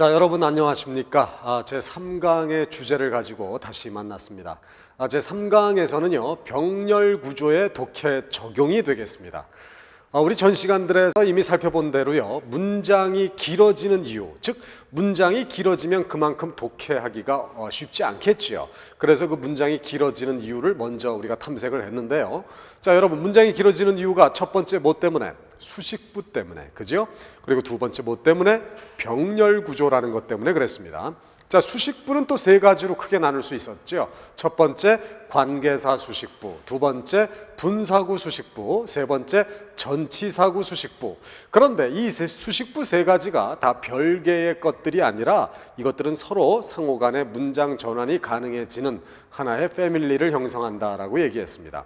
자, 여러분 안녕하십니까? 제 3강의 주제를 가지고 다시 만났습니다. 제 3강에서는요, 병렬 구조의 독해 적용이 되겠습니다. 우리 전 시간들에서 이미 살펴본 대로요, 문장이 길어지는 이유, 즉 문장이 길어지면 그만큼 독해하기가 쉽지 않겠지요. 그래서 그 문장이 길어지는 이유를 먼저 우리가 탐색을 했는데요. 자, 여러분, 문장이 길어지는 이유가 첫 번째 뭐 때문에? 수식부 때문에, 그죠? 그리고 두 번째 뭐 때문에? 병렬 구조라는 것 때문에 그랬습니다. 자, 수식부는 또 세 가지로 크게 나눌 수 있었죠. 첫 번째 관계사 수식부, 두 번째 분사구 수식부, 세 번째 전치사구 수식부. 그런데 이 수식부 세 가지가 다 별개의 것들이 아니라 이것들은 서로 상호간의 문장 전환이 가능해지는 하나의 패밀리를 형성한다라고 얘기했습니다.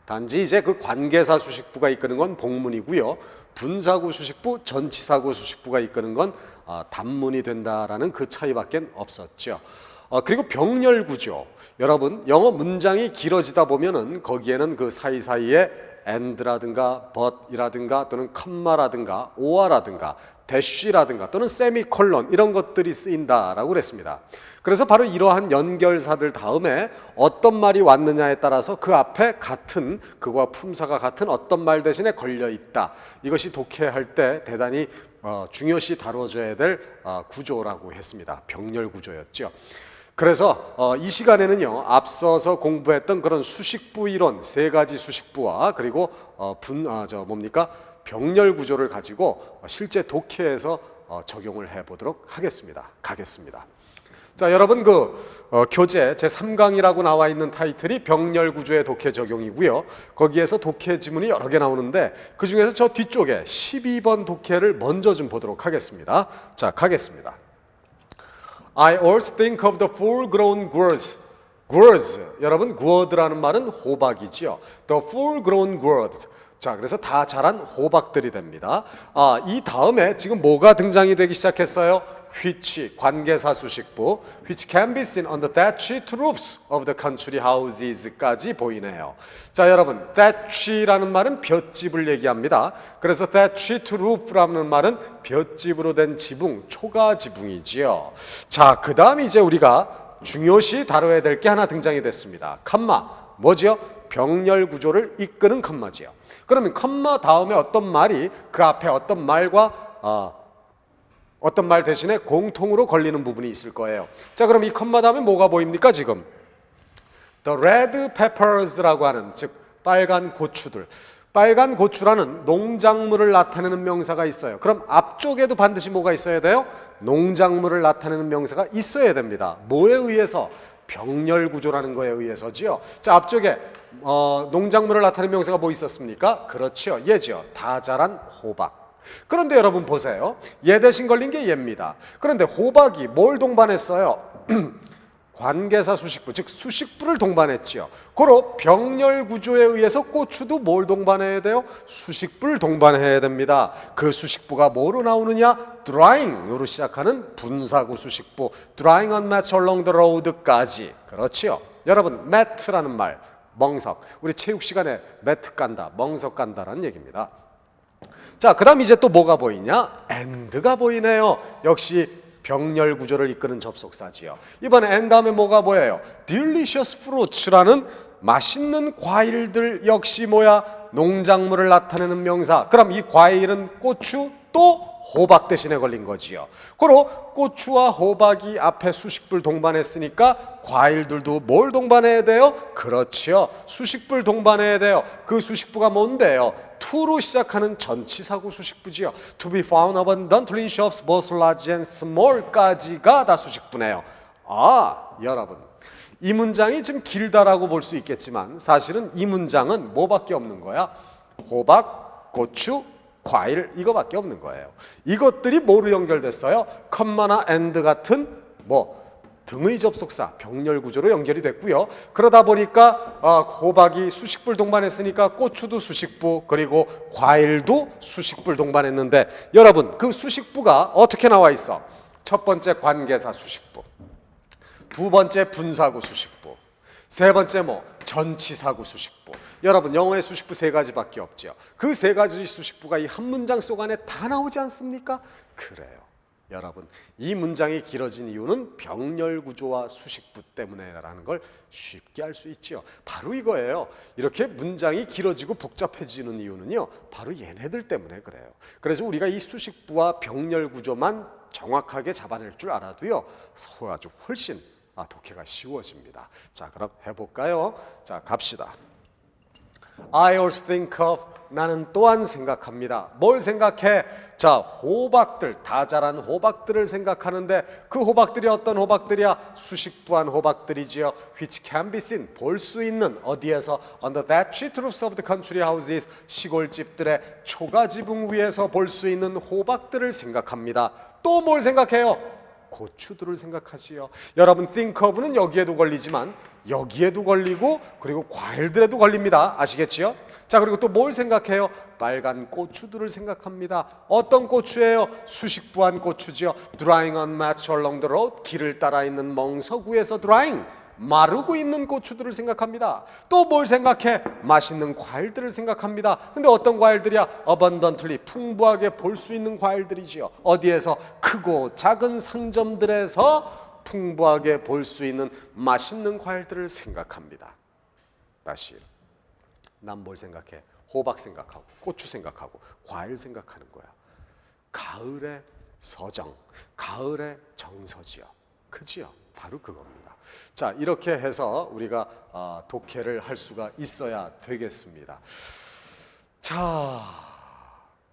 단지 이제 그 관계사 수식부가 이끄는 건 복문이고요. 분사구 수식부, 전치사구 수식부가 이끄는 건 단문이 된다라는 그 차이밖에 없었죠. 그리고 병렬 구조. 여러분, 영어 문장이 길어지다 보면은 거기에는 그 사이사이에 and라든가 but이라든가 또는 컴마라든가 or라든가 대쉬라든가 또는 세미콜론 이런 것들이 쓰인다라고 그랬습니다. 그래서 바로 이러한 연결사들 다음에 어떤 말이 왔느냐에 따라서 그 앞에 같은 그와 품사가 같은 어떤 말 대신에 걸려 있다. 이것이 독해할 때 대단히 중요시 다뤄져야 될 구조라고 했습니다. 병렬 구조였죠. 그래서 이 시간에는요, 앞서서 공부했던 그런 수식부 이론 세 가지 수식부와 그리고 병렬 구조를 가지고 실제 독해에서 적용을 해보도록 가겠습니다. 자, 여러분, 교재 제3강이라고 나와 있는 타이틀이 병렬 구조의 독해 적용이고요. 거기에서 독해 지문이 여러 개 나오는데 그 중에서 저 뒤쪽에 12번 독해를 먼저 좀 보도록 하겠습니다. 자, 가겠습니다. I always think of the full-grown gourds. gourds, 여러분, gourd라는 말은 호박이지요. The full-grown gourds. 자, 그래서 다 자란 호박들이 됩니다. 이 다음에 지금 뭐가 등장이 되기 시작했어요? which, 관계사 수식부, which can be seen on the thatched roofs of the country houses까지 보이네요. 자, 여러분, thatch라는 말은 볏집을 얘기합니다. 그래서 thatched roof라는 말은 볏집으로 된 지붕, 초가 지붕이지요. 자, 그 다음 이제 우리가 중요시 다뤄야 될 게 하나 등장이 됐습니다. 컴마, 뭐지요? 병렬 구조를 이끄는 컴마지요. 그러면 컴마 다음에 어떤 말이 그 앞에 어떤 말과 어떤 말 대신에 공통으로 걸리는 부분이 있을 거예요. 자, 그럼 이 컴마 다음에 뭐가 보입니까 지금? The red peppers라고 하는, 즉 빨간 고추들. 빨간 고추라는 농작물을 나타내는 명사가 있어요. 그럼 앞쪽에도 반드시 뭐가 있어야 돼요? 농작물을 나타내는 명사가 있어야 됩니다. 뭐에 의해서? 병렬 구조라는 거에 의해서지요. 자, 앞쪽에 농작물을 나타내는 명사가 뭐 있었습니까? 그렇죠, 얘죠. 다 자란 호박. 그런데 여러분 보세요. 얘 대신 걸린 게 얘입니다. 그런데 호박이 뭘 동반했어요? 관계사 수식부, 즉 수식부를 동반했지요. 고로 병렬 구조에 의해서 고추도 뭘 동반해야 돼요? 수식부를 동반해야 됩니다. 그 수식부가 뭐로 나오느냐? drying으로 시작하는 분사구 수식부, drying on mats along the road까지. 그렇지요. 여러분, mat라는 말, 멍석. 우리 체육 시간에 매트 깐다, 멍석 깐다라는 얘기입니다. 자, 그 다음 이제 또 뭐가 보이냐? and가 보이네요. 역시 병렬 구조를 이끄는 접속사지요. 이번에 and 다음에 뭐가 보여요? delicious fruits라는 맛있는 과일들 역시 뭐야? 농작물을 나타내는 명사. 그럼 이 과일은 고추 또 호박 대신에 걸린 거지요. 그리고 고추와 호박이 앞에 수식부를 동반했으니까 과일들도 뭘 동반해야 돼요? 그렇지요. 수식부를 동반해야 돼요. 그 수식부가 뭔데요? to로 시작하는 전치사구 수식부지요. To be found abundantly in shops both large and small까지가 다 수식부네요. 여러분, 이 문장이 좀 길다라고 볼 수 있겠지만 사실은 이 문장은 뭐밖에 없는 거야? 호박, 고추, 과일 이거밖에 없는 거예요. 이것들이 뭐로 연결됐어요? 컴마나 and 같은 등의 접속사, 병렬 구조로 연결이 됐고요. 그러다 보니까 호박이 수식부를 동반했으니까 고추도 수식부, 그리고 과일도 수식부를 동반했는데 여러분, 그 수식부가 어떻게 나와 있어? 첫 번째 관계사 수식부, 두 번째 분사구 수식부, 세 번째 전치사구 수식부. 여러분, 영어의 수식부 세 가지밖에 없죠. 그 세 가지 수식부가 이 한 문장 속 안에 다 나오지 않습니까? 그래요. 여러분, 이 문장이 길어진 이유는 병렬 구조와 수식부 때문에라는 걸 쉽게 알 수 있지요. 바로 이거예요. 이렇게 문장이 길어지고 복잡해지는 이유는요, 바로 얘네들 때문에 그래요. 그래서 우리가 이 수식부와 병렬 구조만 정확하게 잡아낼 줄 알아도요, 아주 훨씬 독해가 쉬워집니다. 자, 그럼 해볼까요? 자, 갑시다. I always think of, 나는 또한 생각합니다. 뭘 생각해? 자, 호박들, 다 자란 호박들을 생각하는데 그 호박들이 어떤 호박들이야? 수식부한 호박들이지요. Which can be seen, 볼 수 있는, 어디에서? On the thatched roofs of the country houses, 시골집들의 초가지붕 위에서 볼 수 있는 호박들을 생각합니다. 또 뭘 생각해요? 고추들을 생각하지요. 여러분, think of는 여기에도 걸리지만 여기에도 걸리고 그리고 과일들에도 걸립니다. 아시겠지요? 자, 그리고 또 뭘 생각해요? 빨간 고추들을 생각합니다. 어떤 고추예요? 수식부한 고추지요. Drying on mats along the road, 길을 따라 있는 멍석위에서 drying, 마르고 있는 고추들을 생각합니다. 또 뭘 생각해? 맛있는 과일들을 생각합니다. 근데 어떤 과일들이야? abundantly, 풍부하게 볼 수 있는 과일들이지요. 어디에서? 크고 작은 상점들에서 풍부하게 볼 수 있는 맛있는 과일들을 생각합니다. 다시, 난 뭘 생각해? 호박 생각하고 고추 생각하고 과일 생각하는 거야. 가을의 서정, 가을의 정서지요. 그지요? 바로 그겁니다. 자, 이렇게 해서 우리가 독해를 할 수가 있어야 되겠습니다. 자,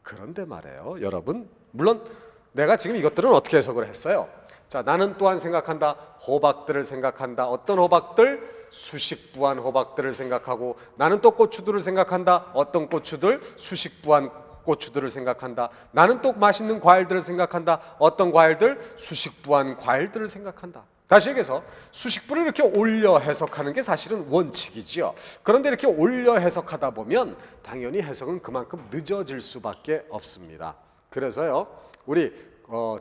그런데 말이에요, 여러분, 물론 내가 지금 이것들은 어떻게 해석을 했어요? 자, 나는 또한 생각한다. 호박들을 생각한다. 어떤 호박들? 수식부한 호박들을 생각하고, 나는 또 고추들을 생각한다. 어떤 고추들? 수식부한 고추들을 생각한다. 나는 또 맛있는 과일들을 생각한다. 어떤 과일들? 수식부한 과일들을 생각한다. 다시 얘기해서 수식부를 이렇게 올려 해석하는 게 사실은 원칙이지요. 그런데 이렇게 올려 해석하다 보면 당연히 해석은 그만큼 늦어질 수밖에 없습니다. 그래서요, 우리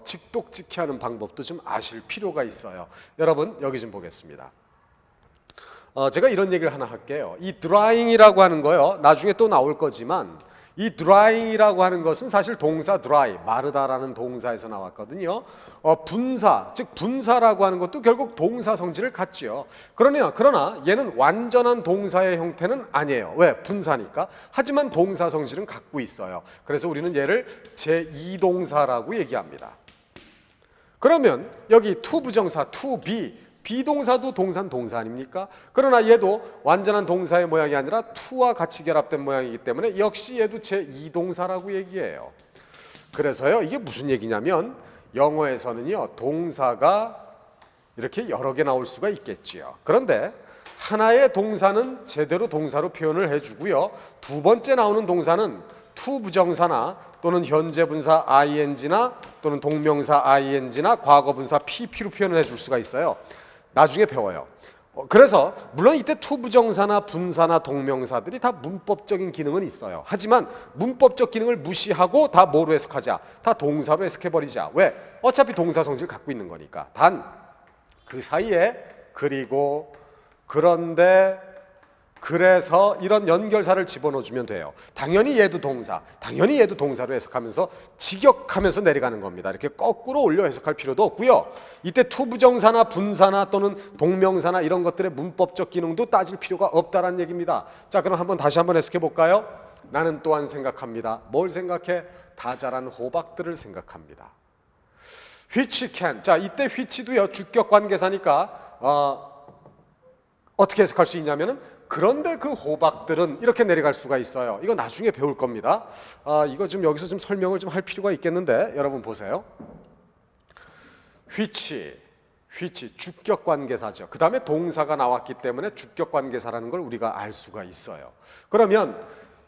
직독직해하는 방법도 좀 아실 필요가 있어요. 여러분, 여기 좀 보겠습니다. 제가 이런 얘기를 하나 할게요. 이 drying이라고 하는 거요, 나중에 또 나올 거지만 이 drying이라고 하는 것은 사실 동사 dry, 마르다라는 동사에서 나왔거든요. 분사, 즉 분사라고 하는 것도 결국 동사 성질을 갖지요. 그러나 얘는 완전한 동사의 형태는 아니에요. 왜? 분사니까. 하지만 동사 성질은 갖고 있어요. 그래서 우리는 얘를 제2동사라고 얘기합니다. 그러면 여기 to 부정사 to be, 비동사도 동사는 동사 아닙니까? 그러나 얘도 완전한 동사의 모양이 아니라 to와 같이 결합된 모양이기 때문에 역시 얘도 제2동사라고 얘기해요. 그래서요, 이게 무슨 얘기냐면 영어에서는요, 동사가 이렇게 여러 개 나올 수가 있겠지요. 그런데 하나의 동사는 제대로 동사로 표현을 해주고요, 두 번째 나오는 동사는 to 부정사나 또는 현재 분사 ing나 또는 동명사 ing나 과거 분사 pp로 표현을 해줄 수가 있어요. 나중에 배워요. 그래서 물론 이때 to 부정사나 분사나 동명사들이 다 문법적인 기능은 있어요. 하지만 문법적 기능을 무시하고 다 뭐로 해석하자? 다 동사로 해석해버리자. 왜? 어차피 동사 성질을 갖고 있는 거니까. 단 그 사이에 그리고, 그런데, 그래서 이런 연결사를 집어넣어주면 돼요. 당연히 얘도 동사, 당연히 얘도 동사로 해석하면서 직역하면서 내려가는 겁니다. 이렇게 거꾸로 올려 해석할 필요도 없고요. 이때 to 부정사나 분사나 또는 동명사나 이런 것들의 문법적 기능도 따질 필요가 없다는 얘기입니다. 자, 그럼 다시 한번 해석해 볼까요? 나는 또한 생각합니다. 뭘 생각해? 다 자란 호박들을 생각합니다. which can, 자, 이때 which도요, 주격 관계사니까 어떻게 해석할 수 있냐면은 그런데 그 호박들은 이렇게 내려갈 수가 있어요. 이거 나중에 배울 겁니다. 이거 좀 여기서 좀 설명을 좀 할 필요가 있겠는데 여러분 보세요. which 주격 관계사죠. 그 다음에 동사가 나왔기 때문에 주격 관계사라는 걸 우리가 알 수가 있어요. 그러면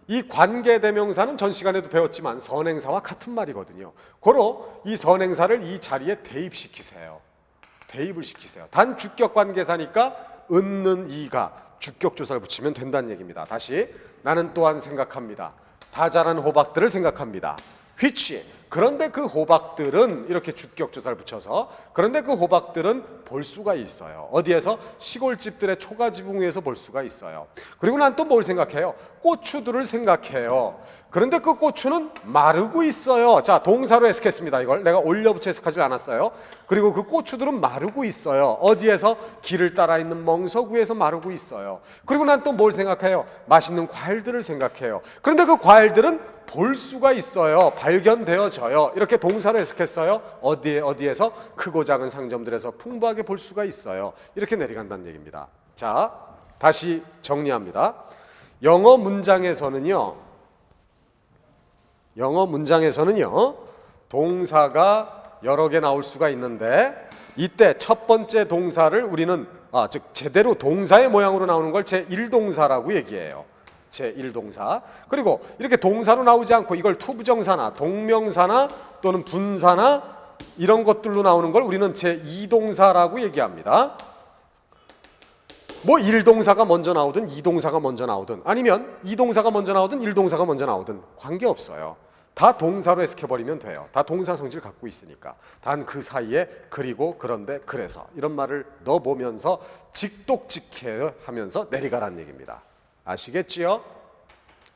이 관계대명사는 전 시간에도 배웠지만 선행사와 같은 말이거든요. 고로 이 선행사를 이 자리에 대입시키세요. 대입을 시키세요. 단 주격 관계사니까 은는 이가 주격조사를 붙이면 된다는 얘기입니다. 다시, 나는 또한 생각합니다. 다 자란 호박들을 생각합니다. which. 그런데 그 호박들은 이렇게 주격조사를 붙여서 그런데 그 호박들은 볼 수가 있어요. 어디에서? 시골집들의 초가지붕 위에서 볼 수가 있어요. 그리고 난 또 뭘 생각해요? 고추들을 생각해요. 그런데 그 고추는 마르고 있어요. 자, 동사로 해석했습니다. 이걸 내가 올려붙여 해석하지 않았어요. 그리고 그 고추들은 마르고 있어요. 어디에서? 길을 따라 있는 멍석 위에서 마르고 있어요. 그리고 난 또 뭘 생각해요? 맛있는 과일들을 생각해요. 그런데 그 과일들은 볼 수가 있어요. 발견되어져요. 이렇게 동사로 해석했어요. 어디에서? 크고 작은 상점들에서 풍부하게 볼 수가 있어요. 이렇게 내려간다는 얘기입니다. 자, 다시 정리합니다. 영어 문장에서는요, 동사가 여러 개 나올 수가 있는데 이때 첫 번째 동사를 우리는 즉 제대로 동사의 모양으로 나오는 걸 제1동사라고 얘기해요. 제1동사. 그리고 이렇게 동사로 나오지 않고 이걸 투부정사나 동명사나 또는 분사나 이런 것들로 나오는 걸 우리는 제2동사라고 얘기합니다. 뭐 1동사가 먼저 나오든 2동사가 먼저 나오든 아니면 2동사가 먼저 나오든 1동사가 먼저 나오든 관계없어요. 다 동사로 해석해버리면 돼요. 다 동사 성질 갖고 있으니까. 단 그 사이에 그리고 그런데 그래서 이런 말을 넣어보면서 직독직해 하면서 내리가라는 얘기입니다. 아시겠지요?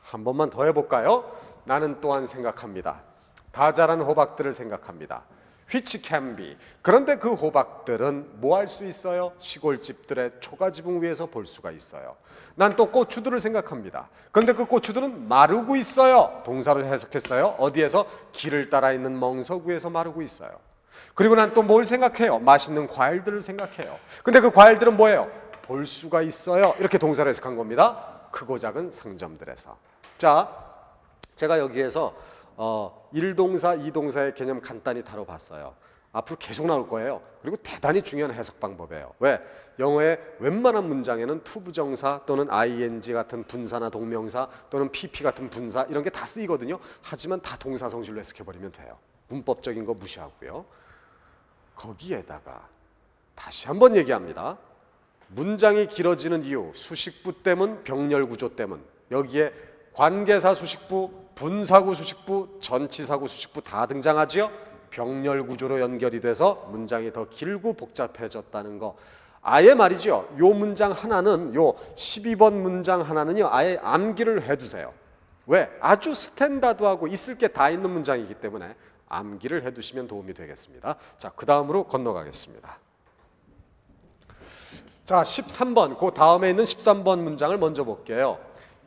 한 번만 더 해볼까요? 나는 또한 생각합니다. 다 자란 호박들을 생각합니다. which can be. 그런데 그 호박들은 뭐 할 수 있어요? 시골집들의 초가지붕 위에서 볼 수가 있어요. 난 또 고추들을 생각합니다. 그런데 그 고추들은 마르고 있어요. 동사로 해석했어요. 어디에서? 길을 따라 있는 멍석 위에서 마르고 있어요. 그리고 난 또 뭘 생각해요? 맛있는 과일들을 생각해요. 근데 그 과일들은 뭐예요? 볼 수가 있어요. 이렇게 동사로 해석한 겁니다. 크고 작은 상점들에서. 자, 제가 여기에서 1동사, 2동사의 개념 간단히 다뤄봤어요. 앞으로 계속 나올 거예요. 그리고 대단히 중요한 해석 방법이에요. 왜? 영어의 웬만한 문장에는 투부정사 또는 ing 같은 분사나 동명사 또는 pp 같은 분사 이런 게 다 쓰이거든요. 하지만 다 동사 성질로 해석해버리면 돼요. 문법적인 거 무시하고요. 거기에다가 다시 한번 얘기합니다. 문장이 길어지는 이유, 수식부 때문, 병렬 구조 때문. 여기에 관계사 수식부, 분사구 수식부, 전치사구 수식부 다 등장하죠. 병렬 구조로 연결이 돼서 문장이 더 길고 복잡해졌다는 거. 아예 말이죠. 요 문장 하나는 요 12번 문장 하나는요. 아예 암기를 해두세요. 왜? 아주 스탠다드하고 있을 게 다 있는 문장이기 때문에 암기를 해두시면 도움이 되겠습니다. 자, 그 다음으로 건너가겠습니다. 자, 13번, 그 다음에 있는 13번 문장을 먼저 볼게요.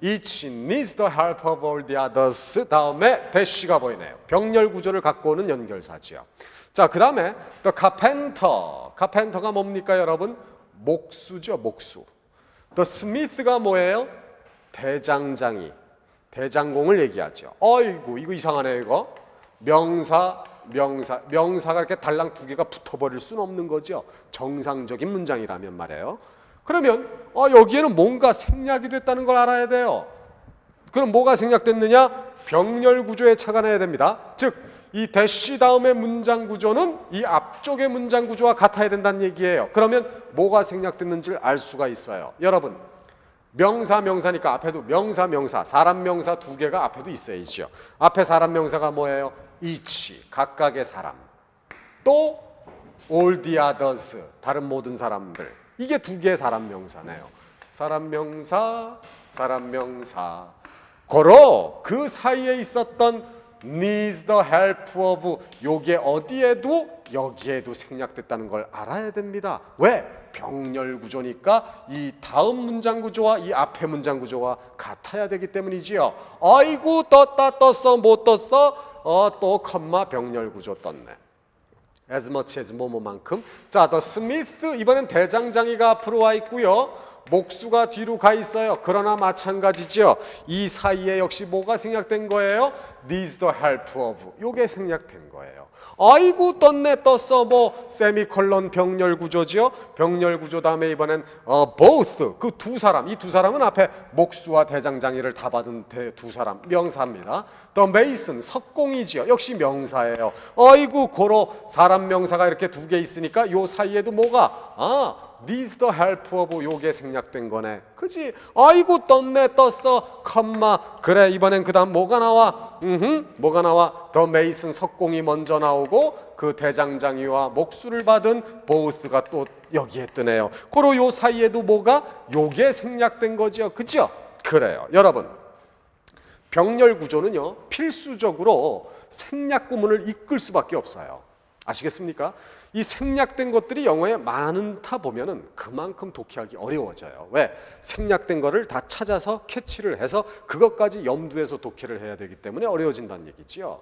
Each needs the help of all the others. 다음에 대시가 보이네요. 병렬 구조를 갖고 오는 연결사지요. 자, 그 다음에 the carpenter. carpenter가 뭡니까, 여러분? 목수죠, 목수. the smith가 뭐예요? 대장장이. 대장공을 얘기하죠. 어이구, 이거 이상하네, 이거. 명사가 이렇게 달랑 두 개가 붙어버릴 수는 없는 거죠. 정상적인 문장이라면 말이에요. 그러면 여기에는 뭔가 생략이 됐다는 걸 알아야 돼요. 그럼 뭐가 생략됐느냐? 병렬 구조에 착안해야 됩니다. 즉, 이 대시 다음의 문장 구조는 이 앞쪽의 문장 구조와 같아야 된다는 얘기예요. 그러면 뭐가 생략됐는지를 알 수가 있어요. 여러분, 명사니까 앞에도 명사, 사람 명사 두 개가 앞에도 있어야죠. 앞에 사람 명사가 뭐예요? each, 각각의 사람. 또 all the others, 다른 모든 사람들. 이게 두 개의 사람 명사네요. 사람 명사. 고로 그 사이에 있었던 needs the help of 요게 어디에도 여기에도 생략됐다는 걸 알아야 됩니다. 왜? 병렬 구조니까 이 다음 문장 구조와 이 앞의 문장 구조와 같아야 되기 때문이지요. 아이고 떴어 못 떴어? 또 컴마 병렬 구조 떴네. as much as 뭐뭐만큼. 자, the smith 이번엔 대장장이가 앞으로 와 있고요. 목수가 뒤로 가 있어요. 그러나 마찬가지죠. 이 사이에 역시 뭐가 생략된 거예요? needs the help of. 요게 생략된 거예요. 아이고 떴어 뭐 세미콜론 병렬 구조죠. 병렬 구조 다음에 이번엔 both 그 두 사람. 이 두 사람은 앞에 목수와 대장장이를 다 받은 두 사람 명사입니다. the mason 석공이지요. 역시 명사예요. 아이고 고로 사람 명사가 이렇게 두 개 있으니까 요 사이에도 뭐가 needs the help of 요게 생략된 거네. 그지? 아이고 떴네 떴어. 컴마. 그래 이번엔 그 다음 뭐가 나와? 뭐가 나와? the mason 석공이 먼저 나오고 그 대장장이와 목수를 받은 both가 또 여기에 뜨네요. 그리고 요 사이에도 뭐가? 요게 생략된 거죠. 그죠? 그래요. 여러분 병렬 구조는요 필수적으로 생략 구문을 이끌 수밖에 없어요. 아시겠습니까? 이 생략된 것들이 영어에 많다 보면은 그만큼 독해하기 어려워져요. 왜? 생략된 거를 다 찾아서 캐치를 해서 그것까지 염두에서 독해를 해야 되기 때문에 어려워진다는 얘기지요.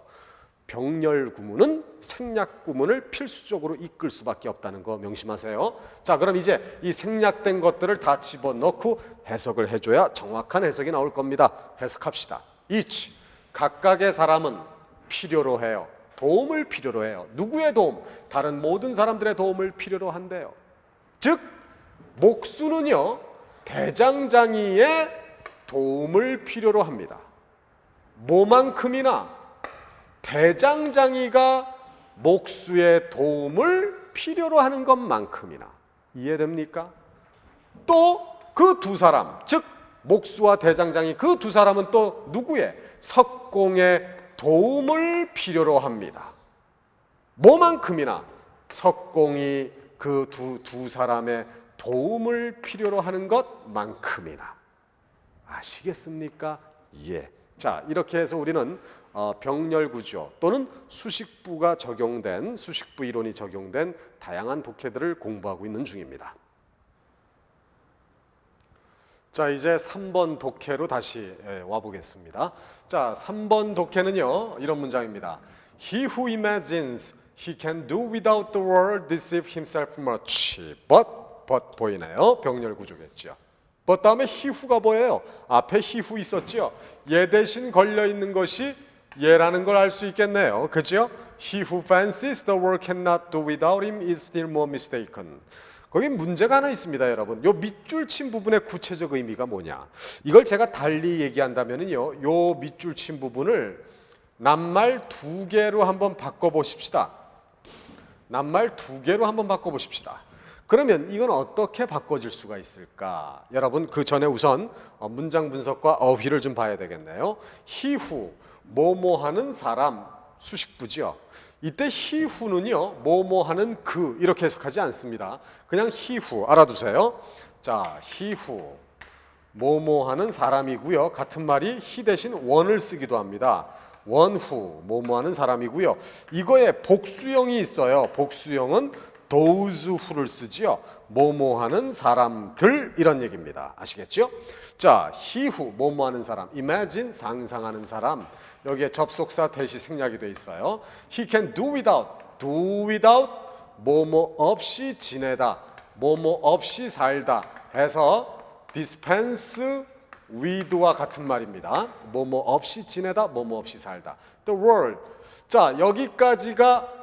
병렬 구문은 생략 구문을 필수적으로 이끌 수밖에 없다는 거 명심하세요. 자, 그럼 이제 이 생략된 것들을 다 집어넣고 해석을 해줘야 정확한 해석이 나올 겁니다. 해석합시다. each 각각의 사람은 필요로 해요. 도움을 필요로 해요. 누구의 도움? 다른 모든 사람들의 도움을 필요로 한대요. 즉 목수는요 대장장이의 도움을 필요로 합니다. 뭐만큼이나 대장장이가 목수의 도움을 필요로 하는 것만큼이나. 이해됩니까? 또 그 두 사람, 즉 목수와 대장장이 그 두 사람은 또 누구의? 석공의 도움을 필요로 합니다. 뭐만큼이나 석공이 그 두 사람의 도움을 필요로 하는 것만큼이나. 아시겠습니까? 예. 자, 이렇게 해서 우리는 병렬 구조 또는 수식부가 적용된 수식부 이론이 적용된 다양한 독해들을 공부하고 있는 중입니다. 자, 이제 3번 독해로 다시 와보겠습니다. 자, 3번 독해는요 이런 문장입니다. He who imagines he can do without the world deceive himself much. But 보이네요. 병렬 구조겠죠. but 다음에 he who가 뭐예요? 앞에 he who 있었죠. 얘 대신 걸려있는 것이 얘라는 걸 알 수 있겠네요. 그죠? He who fancies the world cannot do without him is still more mistaken. 거기 문제가 하나 있습니다, 여러분. 요 밑줄 친 부분의 구체적 의미가 뭐냐? 이걸 제가 달리 얘기한다면은요, 요 밑줄 친 부분을 낱말 2개로 한번 바꿔보십시다. 낱말 2개로 한번 바꿔보십시다. 그러면 이건 어떻게 바꿔질 수가 있을까? 여러분 그 전에 우선 문장 분석과 어휘를 좀 봐야 되겠네요. he who, 뭐뭐하는 사람, 수식부죠. 이때 he who는요 뭐뭐하는 그 이렇게 해석하지 않습니다. 그냥 he who 알아두세요. 자, he who 뭐뭐하는 사람이고요. 같은 말이 he 대신 one을 쓰기도 합니다. one who 뭐뭐하는 사람이고요. 이거에 복수형이 있어요. 복수형은 those who를 쓰지요. 뭐뭐하는 사람들 이런 얘기입니다. 아시겠죠? 자, he who 뭐뭐하는 사람, imagine 상상하는 사람. 여기에 접속사 대시 생략이 돼 있어요. He can do without 뭐뭐 없이 지내다, 뭐뭐 없이 살다 해서 dispense with와 같은 말입니다. 뭐뭐 없이 지내다, 뭐뭐 없이 살다. The world. 자, 여기까지가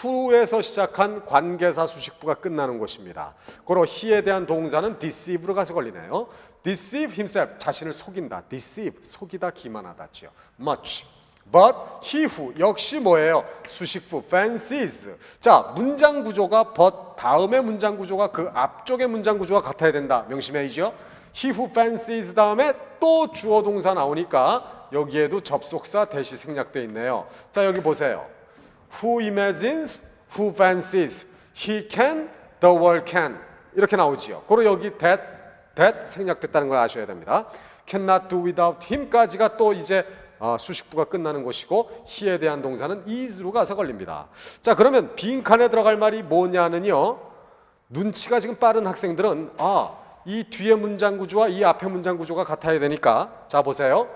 who에서 시작한 관계사 수식부가 끝나는 것입니다. 그리고 he에 대한 동사는 deceive로 가서 걸리네요. deceive himself, 자신을 속인다. deceive, 속이다, 기만하다죠. much. but he who, 역시 뭐예요? 수식부 fancies. 자, 문장 구조가 but 다음의 문장 구조가 그 앞쪽의 문장 구조가 같아야 된다. 명심해야죠. he who fancies 다음에 또 주어 동사 나오니까 여기에도 접속사 대시 생략되어 있네요. 자, 여기 보세요. Who imagines, who fancies, he can, the world can 이렇게 나오지요. 그리고 여기 that 생략됐다는 걸 아셔야 됩니다. Cannot do without him까지가 또 이제 수식부가 끝나는 것이고 he에 대한 동사는 is로 가서 걸립니다. 자, 그러면 빈칸에 들어갈 말이 뭐냐는요. 눈치가 지금 빠른 학생들은 이 뒤에 문장 구조와 이 앞에 문장 구조가 같아야 되니까 자, 보세요.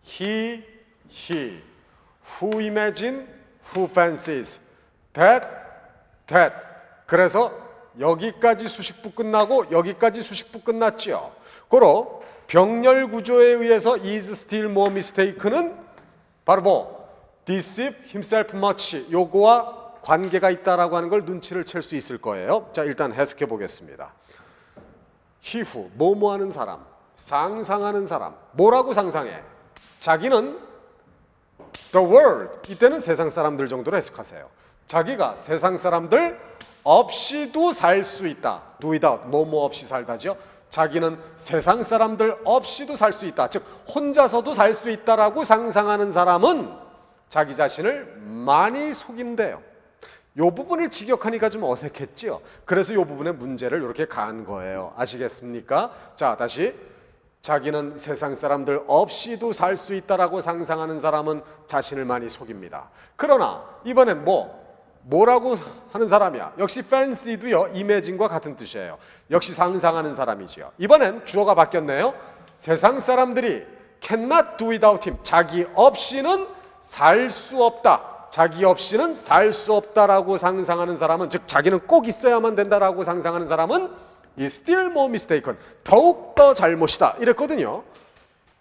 He, who imagine, who fancies, that. 그래서 여기까지 수식부 끝나고 여기까지 수식부 끝났지요. 그리고 병렬 구조에 의해서 is still more mistaken은 바로 뭐 deceive himself much 요거와 관계가 있다라고 하는 걸 눈치를 챌 수 있을 거예요. 자, 일단 해석해 보겠습니다. he who 뭐뭐하는 사람, 상상하는 사람. 뭐라고 상상해? 자기는 the world, 이때는 세상 사람들 정도로 해석하세요. 자기가 세상 사람들 없이도 살 수 있다. do without, 뭐뭐 없이 살다죠. 자기는 세상 사람들 없이도 살 수 있다. 즉 혼자서도 살 수 있다라고 상상하는 사람은 자기 자신을 많이 속인대요. 이 부분을 직역하니까 좀 어색했지요. 그래서 이 부분의 문제를 이렇게 간 거예요. 아시겠습니까? 자, 다시. 자기는 세상 사람들 없이도 살 수 있다라고 상상하는 사람은 자신을 많이 속입니다. 그러나 이번엔 뭐라고 하는 사람이야? 역시 fancy도요, imagine과 같은 뜻이에요. 역시 상상하는 사람이지요. 이번엔 주어가 바뀌었네요. 세상 사람들이 cannot do without him. 자기 없이는 살 수 없다. 자기 없이는 살 수 없다라고 상상하는 사람은, 즉 자기는 꼭 있어야만 된다라고 상상하는 사람은 is still more mistaken. 더욱더 잘못이다. 이랬거든요.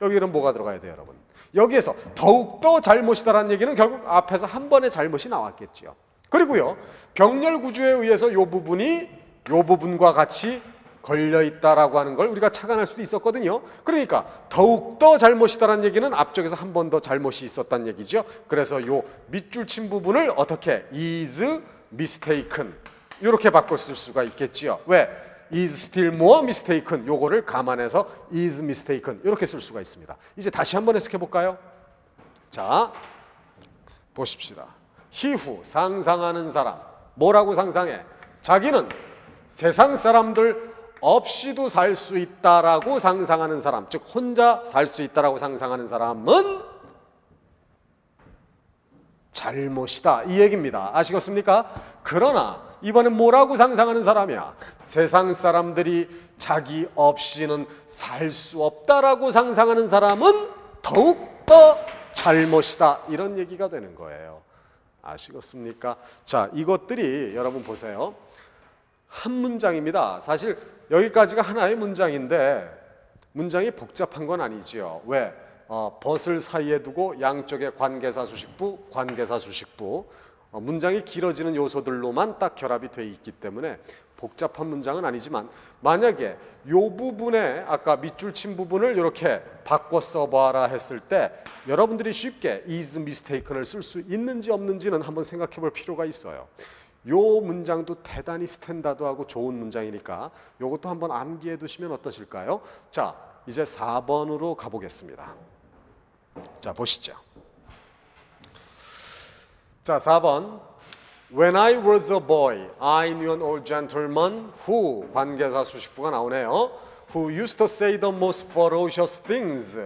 여기는 뭐가 들어가야 돼요, 여러분? 여기에서 더욱더 잘못이다라는 얘기는 결국 앞에서 한 번의 잘못이 나왔겠죠. 그리고요, 병렬 구조에 의해서 이 부분이 이 부분과 같이 걸려있다라고 하는 걸 우리가 착안할 수도 있었거든요. 그러니까 더욱더 잘못이다라는 얘기는 앞쪽에서 한 번 더 잘못이 있었다는 얘기죠. 그래서 이 밑줄 친 부분을 어떻게 is mistaken 이렇게 바꿔 쓸 수가 있겠지요. 왜? is still more mistaken 요거를 감안해서 is mistaken 이렇게 쓸 수가 있습니다. 이제 다시 한번 해석해 볼까요? 자, 보십시다. he who 상상하는 사람, 뭐라고 상상해? 자기는 세상 사람들 없이도 살 수 있다라고 상상하는 사람, 즉 혼자 살 수 있다라고 상상하는 사람은 잘못이다 이 얘기입니다. 아시겠습니까? 그러나 이번엔 뭐라고 상상하는 사람이야? 세상 사람들이 자기 없이는 살 수 없다라고 상상하는 사람은 더욱더 잘못이다 이런 얘기가 되는 거예요. 아시겠습니까? 자, 이것들이 여러분 보세요. 한 문장입니다. 사실 여기까지가 하나의 문장인데 문장이 복잡한 건 아니지요. 왜? 벗을 사이에 두고 양쪽에 관계사 수식부, 관계사 수식부 문장이 길어지는 요소들로만 딱 결합이 돼 있기 때문에 복잡한 문장은 아니지만 만약에 이 부분에 아까 밑줄 친 부분을 이렇게 바꿔 써봐라 했을 때 여러분들이 쉽게 is mistaken을 쓸 수 있는지 없는지는 한번 생각해 볼 필요가 있어요. 이 문장도 대단히 스탠다드하고 좋은 문장이니까 이것도 한번 암기해 두시면 어떠실까요? 자, 이제 4번으로 가보겠습니다. 자, 보시죠. 자, 4번. When I was a boy, I knew an old gentleman who, 관계사 수식부가 나오네요. Who used to say the most ferocious things.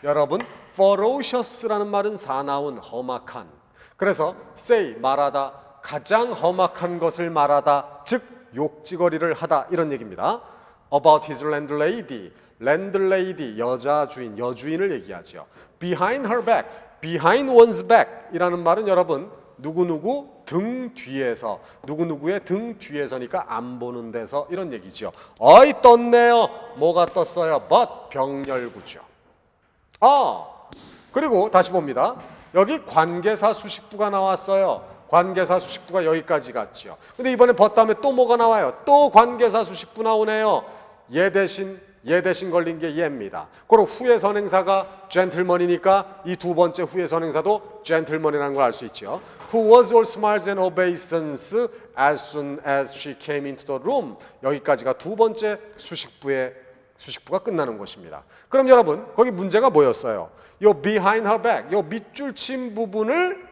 여러분, ferocious라는 말은 사나운, 험악한. 그래서 say, 말하다, 가장 험악한 것을 말하다, 즉 욕지거리를 하다 이런 얘기입니다. About his landlady. landlady, 여자 주인, 여주인을 얘기하죠. Behind her back, behind one's back 이라는 말은 여러분 누구누구 등 뒤에서, 누구누구의 등 뒤에서니까 안 보는 데서 이런 얘기죠. 어이 떴네요. 뭐가 떴어요? but 병렬구죠. 그리고 다시 봅니다. 여기 관계사 수식부가 나왔어요. 관계사 수식부가 여기까지 갔죠. 근데 이번에 but 다음에 또 뭐가 나와요? 또 관계사 수식부 나오네요. 얘 대신 걸린 게 얘입니다. 그리고 후의 선행사가 gentleman이니까 이 두 번째 후의 선행사도 gentleman이라는 걸 알 수 있죠. Who was all smiles and obeisance as soon as she came into the room. 여기까지가 두 번째 수식부가 끝나는 것입니다. 그럼 여러분 거기 문제가 뭐였어요? 요 behind her back, 요 밑줄 친 부분을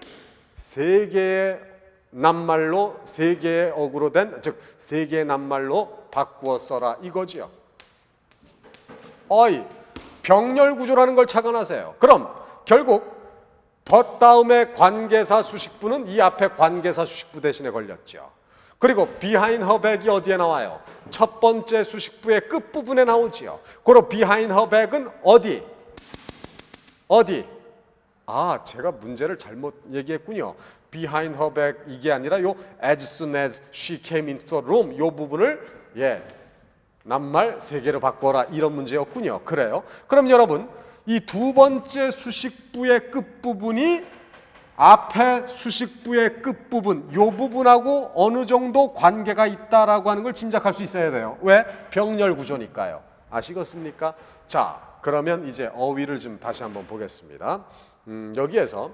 세 개의 낱말로, 세 개의 어구로 된, 즉 세 개의 낱말로 바꾸어 써라 이거지요. 병렬 구조라는 걸 착안하세요. 그럼 결국 but 다음에 관계사 수식부는 이 앞에 관계사 수식부 대신에 걸렸죠. 그리고 behind her back이 어디에 나와요? 첫 번째 수식부의 끝부분에 나오지요. 그리고 behind her back은 어디? 제가 문제를 잘못 얘기했군요. behind her back 이게 아니라 요 as soon as she came into the room 요 부분을 낱말 세 개로 바꿔라 이런 문제였군요. 그래요? 그럼 여러분 이 두 번째 수식부의 끝부분이 앞에 수식부의 끝부분 요 부분하고 어느 정도 관계가 있다라고 하는 걸 짐작할 수 있어야 돼요. 왜? 병렬 구조니까요. 아시겠습니까? 자, 그러면 이제 어휘를 좀 다시 한번 보겠습니다. 여기에서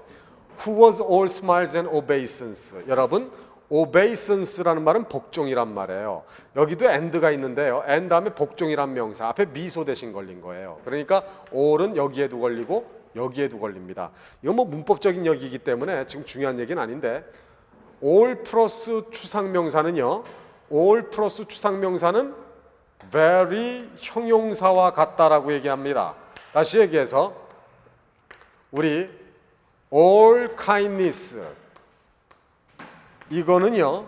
Who was all smiles and obeisance. 여러분 obeisance라는 말은 복종이란 말이에요. 여기도 and가 있는데요. and 다음에 복종이란 명사 앞에 미소 대신 걸린 거예요. 그러니까 all은 여기에도 걸리고 여기에도 걸립니다. 이건 뭐 문법적인 얘기이기 때문에 지금 중요한 얘기는 아닌데 all 플러스 추상명사는요. all 플러스 추상명사는 very 형용사와 같다라고 얘기합니다. 다시 얘기해서 우리 all kindness 이거는요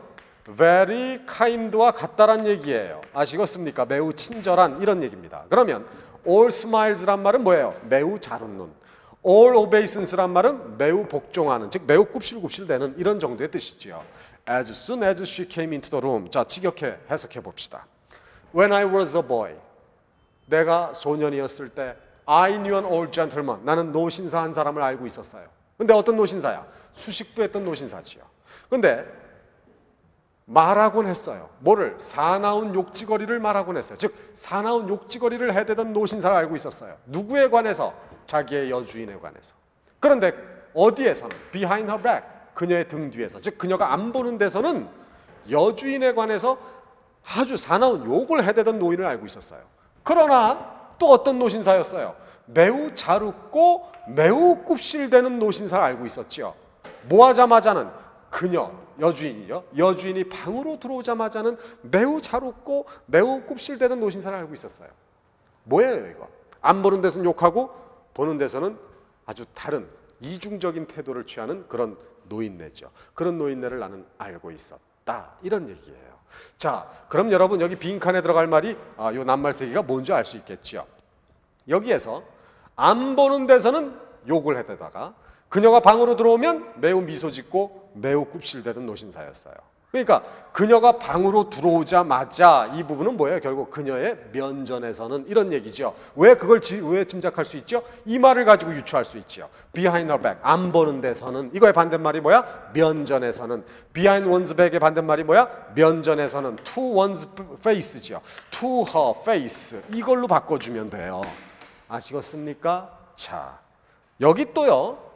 very kind와 같다란 얘기예요. 아시겠습니까? 매우 친절한 이런 얘기입니다. 그러면 all smiles란 말은 뭐예요? 매우 잘 웃는. all obeisance란 말은 매우 복종하는, 즉 매우 굽실굽실대는 이런 정도의 뜻이지요. As soon as she came into the room. 자, 직역해 해석해 봅시다. When I was a boy. 내가 소년이었을 때 I knew an old gentleman. 나는 노신사 한 사람을 알고 있었어요. 근데 어떤 노신사야? 수식부했던 노신사지요. 근데 말하곤 했어요. 뭐를? 사나운 욕지거리를 말하곤 했어요. 즉 사나운 욕지거리를 해대던 노신사를 알고 있었어요. 누구에 관해서? 자기의 여주인에 관해서. 그런데 어디에서는? Behind her back. 그녀의 등 뒤에서. 즉 그녀가 안 보는 데서는 여주인에 관해서 아주 사나운 욕을 해대던 노인을 알고 있었어요. 그러나 또 어떤 노신사였어요? 매우 잘 웃고 매우 굽실대는 노신사를 알고 있었죠. 뭐 하자마자는 그녀, 여주인이요. 여주인이 방으로 들어오자마자는 매우 잘 웃고 매우 굽실대는 노신사를 알고 있었어요. 뭐예요 이거? 안 보는 데서는 욕하고 보는 데서는 아주 다른 이중적인 태도를 취하는 그런 노인네죠. 그런 노인네를 나는 알고 있었다. 이런 얘기예요. 자, 그럼 여러분 여기 빈칸에 들어갈 말이 요 낱말 세 개가 뭔지 알 수 있겠죠. 여기에서 안 보는 데서는 욕을 해대다가 그녀가 방으로 들어오면 매우 미소 짓고 매우 굽실대던 노신사였어요. 그러니까 그녀가 방으로 들어오자마자 이 부분은 뭐예요? 결국 그녀의 면전에서는 이런 얘기죠. 왜 그걸 왜 짐작할 수 있죠? 이 말을 가지고 유추할 수 있죠. Behind her back. 안 보는 데서는. 이거의 반대말이 뭐야? 면전에서는. Behind one's back의 반대말이 뭐야? 면전에서는. To one's face죠. To her face. 이걸로 바꿔주면 돼요. 아시겠습니까? 자, 여기 또요.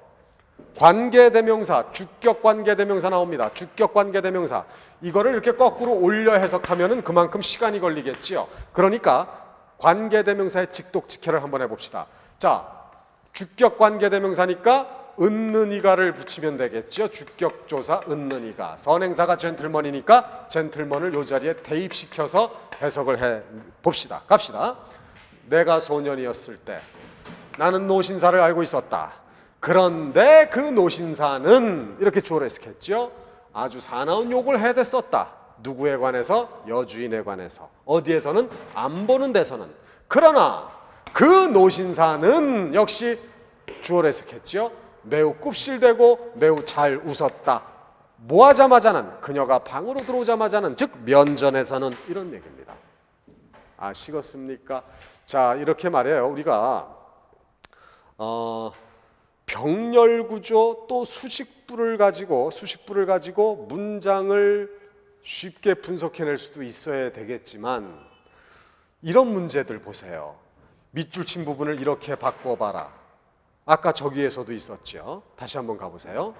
관계대명사, 주격관계대명사 나옵니다. 주격관계대명사. 이거를 이렇게 거꾸로 올려 해석하면 그만큼 시간이 걸리겠지요. 그러니까 관계대명사의 직독직해를 한번 해봅시다. 자, 주격관계대명사니까 은는이가를 붙이면 되겠죠. 주격조사 은는이가. 선행사가 젠틀먼이니까 젠틀먼을 이 자리에 대입시켜서 해석을 해봅시다. 갑시다. 내가 소년이었을 때 나는 노신사를 알고 있었다. 그런데 그 노신사는 이렇게 주어로 해석했죠. 아주 사나운 욕을 해댔었다. 누구에 관해서? 여주인에 관해서. 어디에서는? 안 보는 데서는. 그러나 그 노신사는 역시 주어로 해석했죠. 매우 굽실대고 매우 잘 웃었다. 뭐 하자마자는? 그녀가 방으로 들어오자마자는, 즉 면전에서는 이런 얘기입니다. 아시겠습니까? 자, 이렇게 말해요. 우리가 병렬구조 또 수식부를 가지고 문장을 쉽게 분석해낼 수도 있어야 되겠지만 이런 문제들 보세요. 밑줄 친 부분을 이렇게 바꿔봐라. 아까 저기에서도 있었죠. 다시 한번 가보세요.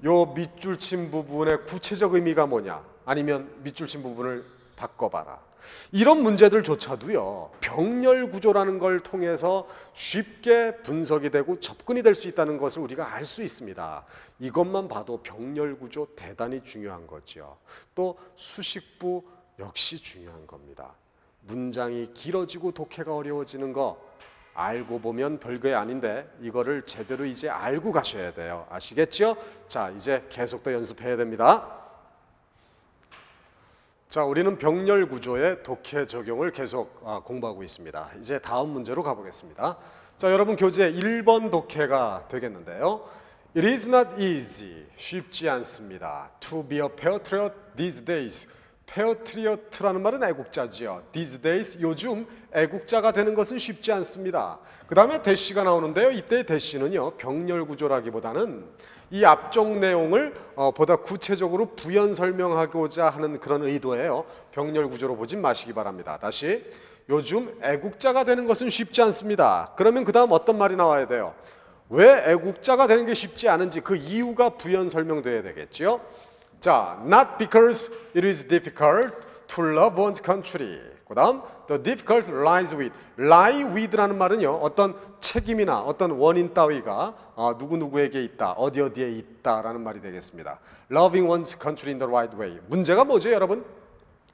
요 밑줄 친 부분의 구체적 의미가 뭐냐? 아니면 밑줄 친 부분을 바꿔봐라. 이런 문제들조차도요, 병렬 구조라는 걸 통해서 쉽게 분석이 되고 접근이 될 수 있다는 것을 우리가 알 수 있습니다. 이것만 봐도 병렬 구조 대단히 중요한 거죠. 또 수식부 역시 중요한 겁니다. 문장이 길어지고 독해가 어려워지는 거 알고 보면 별거 아닌데 이거를 제대로 이제 알고 가셔야 돼요. 아시겠죠? 자, 이제 계속 더 연습해야 됩니다. 자, 우리는 병렬 구조의 독해 적용을 계속 공부하고 있습니다. 이제 다음 문제로 가보겠습니다. 자, 여러분 교재 1번 독해가 되겠는데요. It is not easy. 쉽지 않습니다. To be a patriot these days. patriot라는 말은 애국자지요. These days, 요즘 애국자가 되는 것은 쉽지 않습니다. 그 다음에 대시가 나오는데요. 이때 대시는요, 병렬 구조라기보다는 이 앞쪽 내용을 보다 구체적으로 부연 설명하고자 하는 그런 의도예요. 병렬 구조로 보진 마시기 바랍니다. 다시, 요즘 애국자가 되는 것은 쉽지 않습니다. 그러면 그 다음 어떤 말이 나와야 돼요? 왜 애국자가 되는 게 쉽지 않은지 그 이유가 부연 설명돼야 되겠죠. 자, not because it is difficult to love one's country. 그 다음, the difficult lies with. lie with라는 말은요, 어떤 책임이나 어떤 원인 따위가 누구누구에게 있다, 어디에 있다라는 말이 되겠습니다. Loving one's country in the right way. 문제가 뭐죠, 여러분?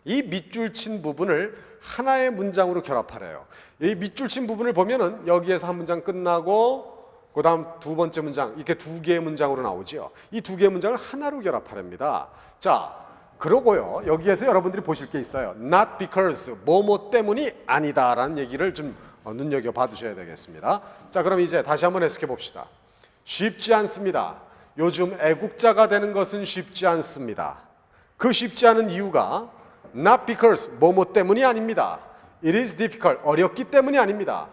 이 밑줄 친 부분을 하나의 문장으로 결합하래요. 이 밑줄 친 부분을 보면은 여기에서 한 문장 끝나고 그 다음 두 번째 문장, 이렇게 두 개의 문장으로 나오죠. 이 두 개의 문장을 하나로 결합하랍니다. 자, 그러고요, 여기에서 여러분들이 보실 게 있어요. Not because, 뭐뭐 때문이 아니다라는 얘기를 좀 눈여겨봐 두셔야 되겠습니다. 자, 그럼 이제 다시 한번 해석해 봅시다. 쉽지 않습니다. 요즘 애국자가 되는 것은 쉽지 않습니다. 그 쉽지 않은 이유가 Not because, 뭐뭐 때문이 아닙니다. It is difficult, 어렵기 때문이 아닙니다.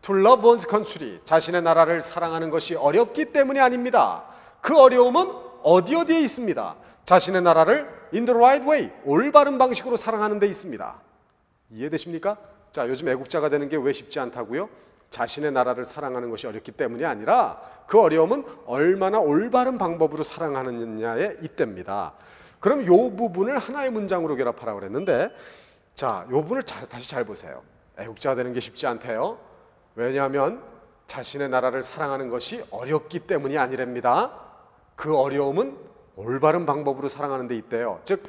To love one's country, 자신의 나라를 사랑하는 것이 어렵기 때문이 아닙니다. 그 어려움은 어디에 있습니다. 자신의 나라를 in the right way, 올바른 방식으로 사랑하는 데 있습니다. 이해되십니까? 자, 요즘 애국자가 되는 게 왜 쉽지 않다고요? 자신의 나라를 사랑하는 것이 어렵기 때문이 아니라 그 어려움은 얼마나 올바른 방법으로 사랑하느냐에 있답니다. 그럼 이 부분을 하나의 문장으로 결합하라고 그랬는데, 자, 이 부분을 다시 잘 보세요. 애국자가 되는 게 쉽지 않대요. 왜냐하면 자신의 나라를 사랑하는 것이 어렵기 때문이 아니랍니다. 그 어려움은 올바른 방법으로 사랑하는 데 있대요. 즉,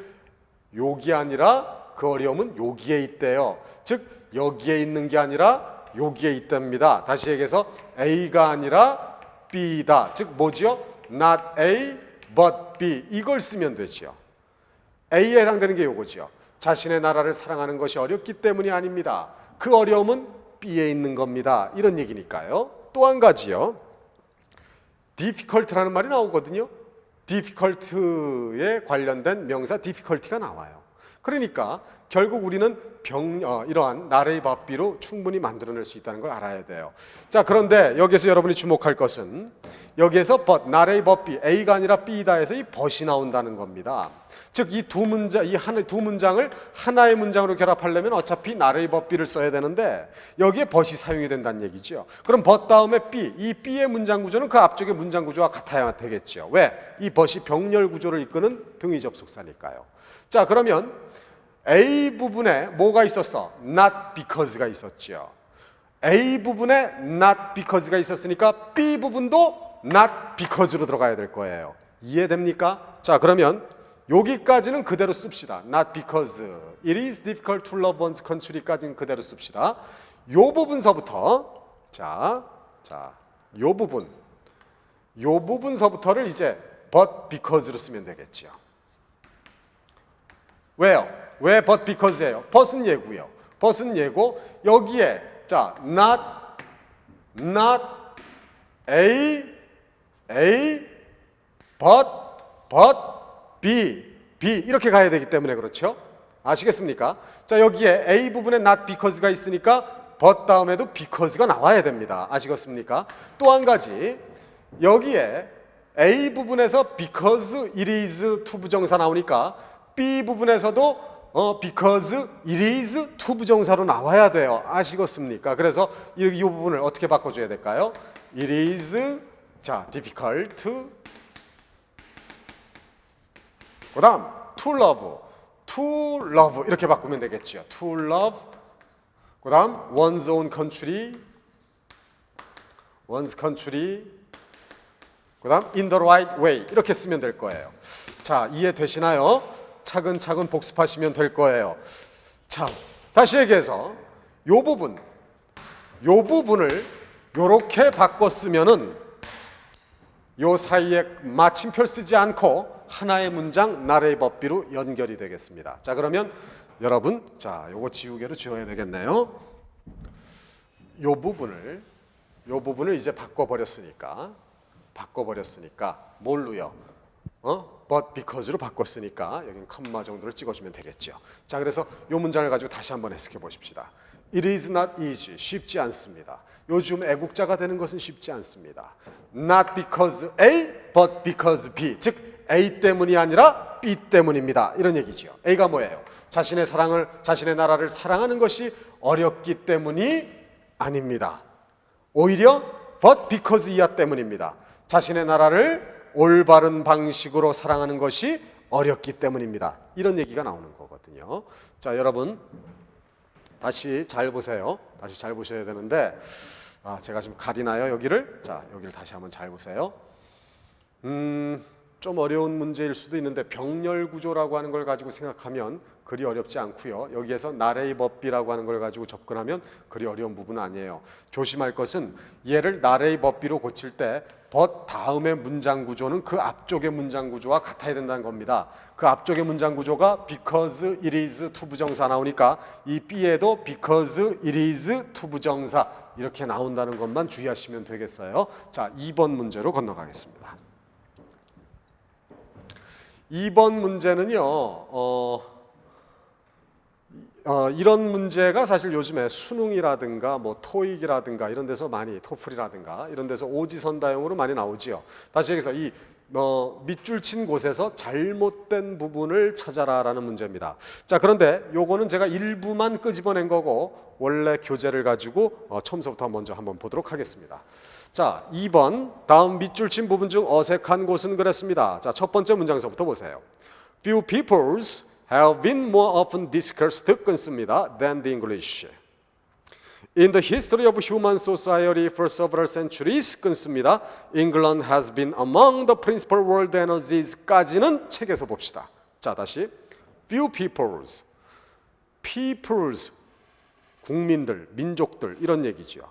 여기 아니라 그 어려움은 여기에 있대요. 즉, 여기에 있는 게 아니라 여기에 있답니다. 다시 얘기해서 A가 아니라 B다. 즉, 뭐지요? Not A, but B. 이걸 쓰면 되죠. A에 해당되는 게 요거죠. 자신의 나라를 사랑하는 것이 어렵기 때문이 아닙니다. 그 어려움은 B에 있는 겁니다. 이런 얘기니까요. 또 한 가지요. difficult라는 말이 나오거든요. difficult에 관련된 명사 difficulty가 나와요. 그러니까 결국 우리는 이러한 나레이 법비로 충분히 만들어낼 수 있다는 걸 알아야 돼요. 자, 그런데 여기서 여러분이 주목할 것은 여기에서 but, 나레이 법비, A가 아니라 B다 해서 이 but이 나온다는 겁니다. 즉, 이 두 문장을 하나의 문장으로 결합하려면 어차피 나레이 법비를 써야 되는데 여기에 but이 사용이 된다는 얘기죠. 그럼 but 다음에 B, 이 B의 문장 구조는 그 앞쪽의 문장 구조와 같아야 되겠죠. 왜? 이 but이 병렬 구조를 이끄는 등위 접속사니까요. 자, 그러면 A 부분에 뭐가 있었어? Not because가 있었죠. A 부분에 not because가 있었으니까 B 부분도 not because로 들어가야 될 거예요. 이해됩니까? 자, 그러면 여기까지는 그대로 씁시다. Not because it is difficult to love one's country까지는 그대로 씁시다. 요 부분서부터 요 부분서부터를 이제 but because로 쓰면 되겠죠. 왜요? 왜 but because예요? but은 예고요. but은 예고. 여기에 자, not A, but B 이렇게 가야 되기 때문에 그렇죠? 아시겠습니까? 자, 여기에 A 부분에 not because가 있으니까 but 다음에도 because가 나와야 됩니다. 아시겠습니까? 또 한 가지, 여기에 A 부분에서 because it is 투부정사 나오니까 B 부분에서도 because it is 투부정사로 나와야 돼요. 아시겠습니까? 그래서 이 부분을 어떻게 바꿔줘야 될까요? It is difficult 그 다음 to love 이렇게 바꾸면 되겠죠. to love 그 다음 one's own country 그 다음 in the right way 이렇게 쓰면 될 거예요. 자, 이해되시나요? 차근차근 복습하시면 될 거예요. 자, 다시 얘기해서 요 부분을 요렇게 바꿔 쓰면은 요 사이에 마침표를 쓰지 않고 하나의 문장 나레이 법비로 연결이 되겠습니다. 자, 그러면 여러분, 자, 요거 지우개로 지워야 되겠네요. 요 부분을 이제 바꿔버렸으니까 뭘로요? but because로 바꿨으니까 여기는 컴마 정도를 찍어주면 되겠죠. 자, 그래서 이 문장을 가지고 다시 한번 해석해 보십시다. It is not easy. 쉽지 않습니다. 요즘 애국자가 되는 것은 쉽지 않습니다. Not because A, but because B. 즉 A 때문이 아니라 B 때문입니다. 이런 얘기죠. A가 뭐예요? 자신의 나라를 사랑하는 것이 어렵기 때문이 아닙니다. 오히려 but because 이하 때문입니다. 자신의 나라를 올바른 방식으로 사랑하는 것이 어렵기 때문입니다. 이런 얘기가 나오는 거거든요. 자, 여러분 다시 잘 보세요. 다시 잘 보셔야 되는데 제가 지금 가리나요 여기를? 자, 여기를 다시 한번 잘 보세요. 좀 어려운 문제일 수도 있는데 병렬 구조라고 하는 걸 가지고 생각하면 그리 어렵지 않고요. 여기에서 나레이 법비라고 하는 걸 가지고 접근하면 그리 어려운 부분은 아니에요. 조심할 것은 얘를 나레이 법비로 고칠 때 but 다음의 문장 구조는 그 앞쪽의 문장 구조와 같아야 된다는 겁니다. 그 앞쪽의 문장 구조가 because it is to 부정사 나오니까 이 B에도 because it is to 부정사 이렇게 나온다는 것만 주의하시면 되겠어요. 자, 2번 문제로 건너가겠습니다. 2번 문제는요, 이런 문제가 사실 요즘에 수능이라든가 뭐 토익이라든가 이런 데서 많이, 토플이라든가 이런 데서 오지선다형으로 많이 나오지요. 다시 얘기해서 이 밑줄 친 곳에서 잘못된 부분을 찾아라라는 문제입니다. 자, 그런데 요거는 제가 일부만 끄집어낸 거고 원래 교재를 가지고 처음부터 먼저 한번 보도록 하겠습니다. 자, 2번 다음 밑줄 친 부분 중 어색한 곳은 그랬습니다. 자, 첫 번째 문장서부터 보세요. Few peoples have been more often discussed 끊습니다. than the English. In the history of human society for several centuries 끊습니다. England has been among the principal world energies까지는 책에서 봅시다. 자, 다시 few peoples, peoples 국민들, 민족들 이런 얘기죠.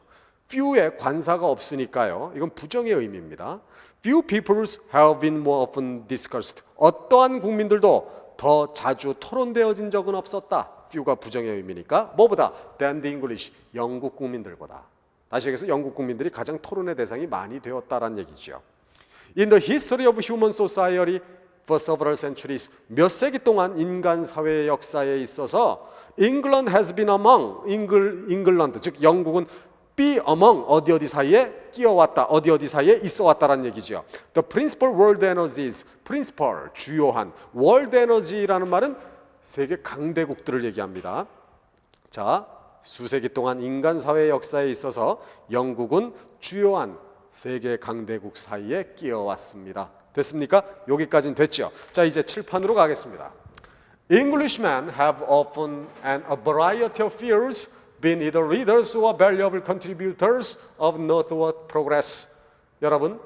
few에 관사가 없으니까요. 이건 부정의 의미입니다. Few peoples have been more often discussed. 어떠한 국민들도 더 자주 토론되어진 적은 없었다. few가 부정의 의미니까 뭐보다? than the English. 영국 국민들보다. 다시 얘기해서 영국 국민들이 가장 토론의 대상이 많이 되었다라는 얘기죠. In the history of human society for several centuries. 몇 세기 동안 인간 사회의 역사에 있어서 England has been among, 잉글랜드, 즉 영국은 be among 어디 사이에 끼어왔다, 어디 사이에 있어왔다라는 얘기죠. The principal world energies, principal 주요한, world energy라는 말은 세계 강대국들을 얘기합니다. 자, 수세기 동안 인간 사회 역사에 있어서 영국은 주요한 세계 강대국 사이에 끼어왔습니다. 됐습니까? 여기까지는 됐죠. 자, 이제 칠판으로 가겠습니다. Englishmen have often and a variety of fields been either leaders or valuable contributors of northward progress. 여러분,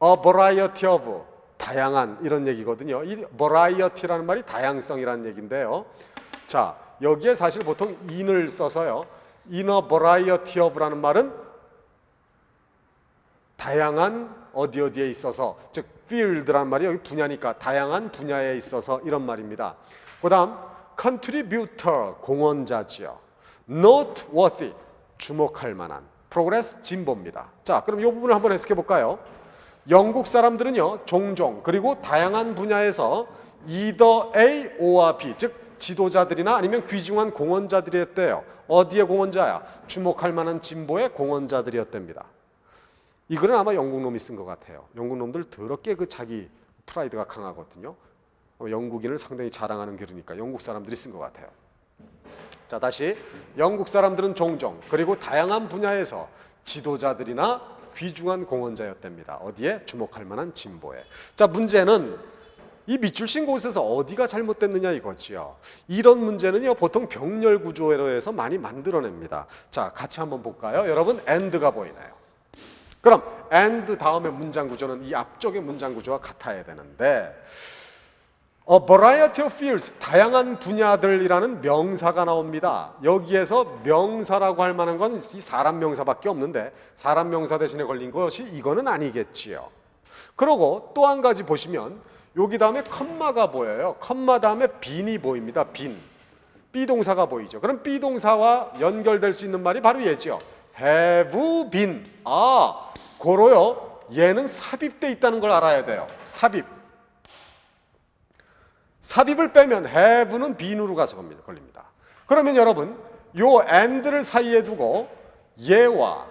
a variety of 다양한 이런 얘기거든요. 이 variety라는 말이 다양성이라는 얘기인데요. 자, 여기에 사실 보통 in을 써서요. in a variety of라는 말은 다양한 어디에 있어서, 즉 field라는 말이 여기 분야니까 다양한 분야에 있어서 이런 말입니다. 그 다음 contributor 공헌자지요. noteworthy 주목할 만한, progress 진보입니다. 자, 그럼 이 부분을 한번 해석해 볼까요? 영국 사람들은요 종종 그리고 다양한 분야에서 either A or B, 즉 지도자들이나 아니면 귀중한 공헌자들이었대요. 어디에 공헌자야? 주목할 만한 진보의 공헌자들이었답니다. 이거는 아마 영국 놈이 쓴 것 같아요. 영국 놈들 더럽게 그 자기 프라이드가 강하거든요. 영국인을 상당히 자랑하는 글이니까 영국 사람들이 쓴 것 같아요. 자, 다시 영국 사람들은 종종 그리고 다양한 분야에서 지도자들이나 귀중한 공헌자였답니다. 어디에? 주목할 만한 진보에. 자, 문제는 이 밑줄 친 곳에서 어디가 잘못됐느냐 이거지요. 이런 문제는요 보통 병렬 구조로 해서 많이 만들어냅니다. 자, 같이 한번 볼까요? 여러분, and가 보이나요? 그럼 and 다음에 문장 구조는 이 앞쪽의 문장 구조와 같아야 되는데 A variety of fields, 다양한 분야들이라는 명사가 나옵니다. 여기에서 명사라고 할 만한 건 이 사람 명사밖에 없는데 사람 명사 대신에 걸린 것이 이거는 아니겠지요. 그리고 또 한 가지 보시면 여기 다음에 컴마가 보여요. 컴마 다음에 빈이 보입니다. 빈. 비동사가 보이죠. 그럼 비동사와 연결될 수 있는 말이 바로 얘죠. have been. 아, 고로요. 얘는 삽입돼 있다는 걸 알아야 돼요. 삽입. 삽입을 빼면 have는 bean으로 가서 걸립니다. 그러면 여러분, 요 and를 사이에 두고 얘와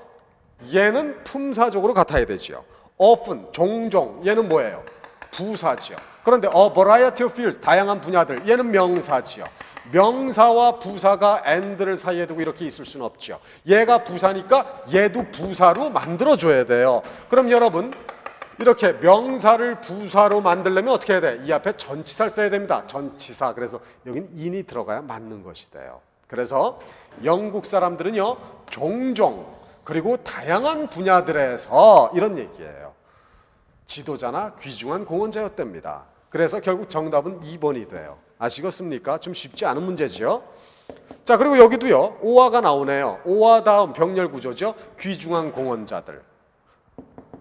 얘는 품사적으로 같아야 되죠. often, 종종, 얘는 뭐예요? 부사죠. 그런데 a variety of fields, 다양한 분야들, 얘는 명사지요. 명사와 부사가 and를 사이에 두고 이렇게 있을 수는 없죠. 얘가 부사니까 얘도 부사로 만들어줘야 돼요. 그럼 여러분 이렇게 명사를 부사로 만들려면 어떻게 해야 돼? 이 앞에 전치사를 써야 됩니다. 전치사. 그래서 여긴 in이 들어가야 맞는 것이 돼요. 그래서 영국 사람들은요, 종종 그리고 다양한 분야들에서 이런 얘기예요. 지도자나 귀중한 공헌자였답니다. 그래서 결국 정답은 2번이 돼요. 아시겠습니까? 좀 쉽지 않은 문제죠. 자, 그리고 여기도요, 오화가 나오네요. 오화 다음 병렬 구조죠. 귀중한 공헌자들.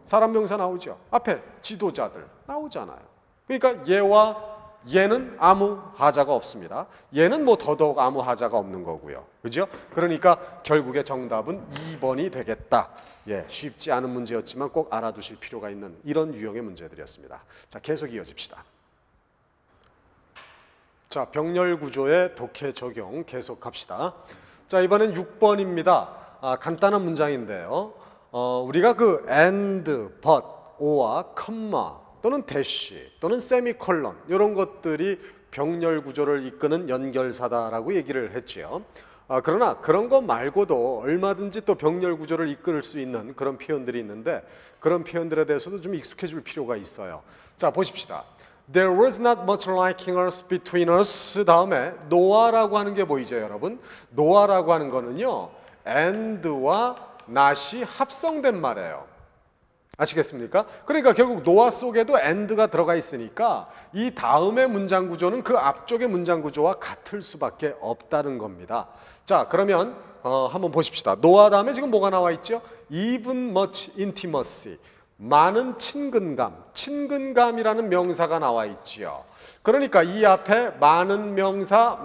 사람 명사 나오죠. 앞에 지도자들 나오잖아요. 그러니까 얘와 얘는 아무 하자가 없습니다. 얘는 뭐 더더욱 아무 하자가 없는 거고요. 그죠? 그러니까 결국에 정답은 2번이 되겠다. 예, 쉽지 않은 문제였지만 꼭 알아두실 필요가 있는 이런 유형의 문제들이었습니다. 자, 계속 이어집시다. 자, 병렬 구조의 독해 적용 계속 갑시다. 자, 이번엔 6번입니다. 간단한 문장인데요. 우리가 그 and, but, or와 컴마 또는 대시 또는 세미콜론 이런 것들이 병렬 구조를 이끄는 연결사다라고 얘기를 했죠. 그러나 그런 거 말고도 얼마든지 또 병렬 구조를 이끌 수 있는 그런 표현들이 있는데 그런 표현들에 대해서도 좀 익숙해질 필요가 있어요. 자, 보십시다. There was not much liking us between us 다음에 no아라고 하는 게 보이죠, 여러분? no아라고 하는 거는요, and와 not이 합성된 말이에요. 아시겠습니까? 그러니까 결국 노아 속에도 and가 들어가 있으니까 이 다음의 문장 구조는 그 앞쪽의 문장 구조와 같을 수밖에 없다는 겁니다. 자, 그러면 한번 보십시다. 노아 다음에 지금 뭐가 나와 있죠? Even much intimacy, 많은 친근감, 친근감이라는 명사가 나와 있지요. 그러니까 이 앞에 많은 명사,